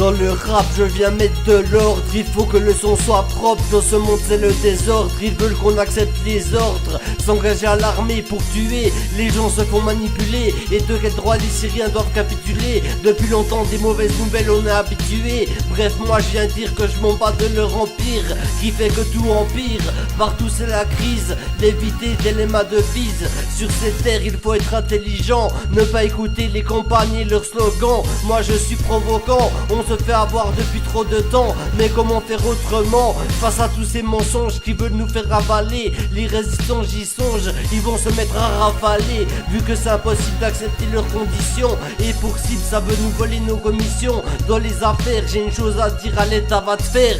Dans le rap je viens mettre de l'ordre. Il faut que le son soit propre. Dans ce monde c'est le désordre. Ils veulent qu'on accepte les ordres. S'engager à l'armée pour tuer. Les gens se font manipuler. Et de quel droit les Syriens doivent capituler? Depuis longtemps des mauvaises nouvelles on est habitué. Bref moi je viens dire que je m'en bats de leur empire, qui fait que tout empire. Partout c'est la crise. L'éviter des lémas de bise. Sur cette terre il faut être intelligent. Ne pas écouter les campagnes et leurs slogans. Moi je suis provoquant. On se fait avoir depuis trop de temps. Mais comment faire autrement face à tous ces mensonges qui veulent nous faire avaler? Les résistants j'y songe, ils vont se mettre à rafaler. Vu que c'est impossible d'accepter leurs conditions. Et pour cible ça veut nous voler nos commissions. Dans les affaires j'ai une chose à dire à l'État, va te faire.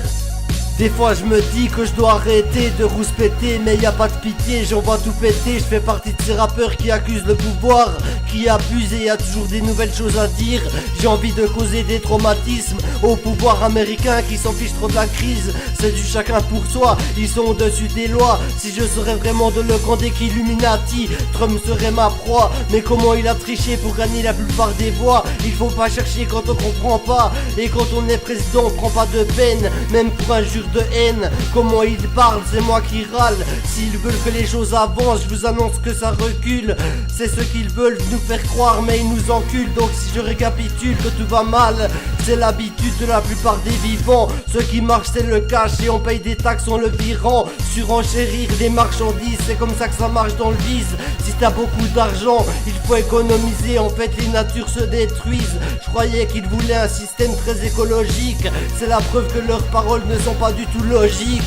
Des fois je me dis que je dois arrêter de rouspéter, mais y a pas de pitié, j'en vois tout péter. Je fais partie de ces rappeurs qui accusent le pouvoir, qui abusent et y a toujours des nouvelles choses à dire. J'ai envie de causer des traumatismes au pouvoir américain qui s'en fiche trop de la crise. C'est du chacun pour soi, ils sont au-dessus des lois. Si je serais vraiment de le grand deck Illuminati, Trump serait ma proie. Mais comment il a triché pour gagner la plupart des voix? Il faut pas chercher quand on comprend pas. Et quand on est président on prend pas de peine, même pour un jure de haine. Comment ils parlent, c'est moi qui râle. S'ils veulent que les choses avancent, je vous annonce que ça recule. C'est ce qu'ils veulent nous faire croire, mais ils nous enculent. Donc si je récapitule que tout va mal, c'est l'habitude de la plupart des vivants. Ce qui marche c'est le cash et on paye des taxes en le virant. Surenchérir des marchandises, c'est comme ça que ça marche dans le vise. Si t'as beaucoup d'argent, il faut économiser. En fait les natures se détruisent. Je croyais qu'ils voulaient un système très écologique. C'est la preuve que leurs paroles ne sont pas du tout logique.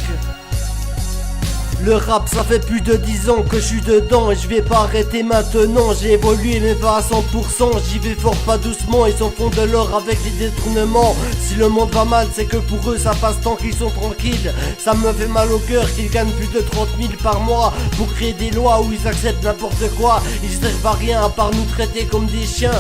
Le rap ça fait plus de 10 ans que je suis dedans et je vais pas arrêter maintenant. J'ai évolué mais pas à 100%, j'y vais fort pas doucement. Ils s'en font de l'or avec les détournements. Si le monde va mal c'est que pour eux ça passe tant qu'ils sont tranquilles. Ça me fait mal au cœur qu'ils gagnent plus de 30 000 par mois pour créer des lois où ils acceptent n'importe quoi. Ils servent à rien à part nous traiter comme des chiens.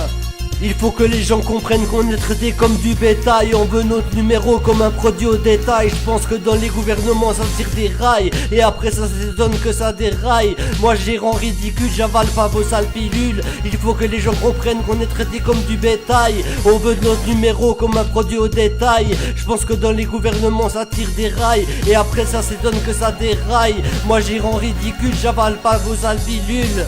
Il faut que les gens comprennent qu'on est traité comme du bétail. On veut notre numéro comme un produit au détail. Je pense que dans les gouvernements ça tire des rails. Et après ça s'étonne que ça déraille. Moi j'ai rend ridicule, j'avale pas vos sales pilules. Il faut que les gens comprennent qu'on est traité comme du bétail. On veut notre numéro comme un produit au détail. Je pense que dans les gouvernements ça tire des rails. Et après ça s'étonne que ça déraille. Moi j'ai rend ridicule, j'avale pas vos sales pilules.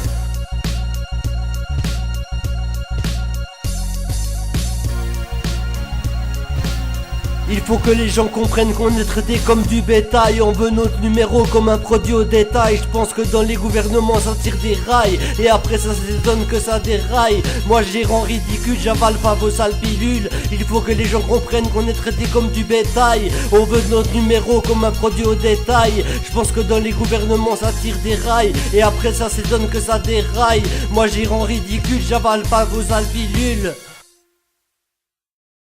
Il faut que les gens comprennent qu'on est traité comme du bétail. On veut notre numéro comme un produit au détail. Je pense que dans les gouvernements ça tire des rails. Et après ça s'étonne que ça déraille. Moi j'ai rend ridicule, j'avale pas vos sales pilules. Il faut que les gens comprennent qu'on est traité comme du bétail. On veut notre numéro comme un produit au détail. Je pense que dans les gouvernements ça tire des rails. Et après ça s'étonne que ça déraille. Moi j'ai rend ridicule, j'avale pas vos sales pilules.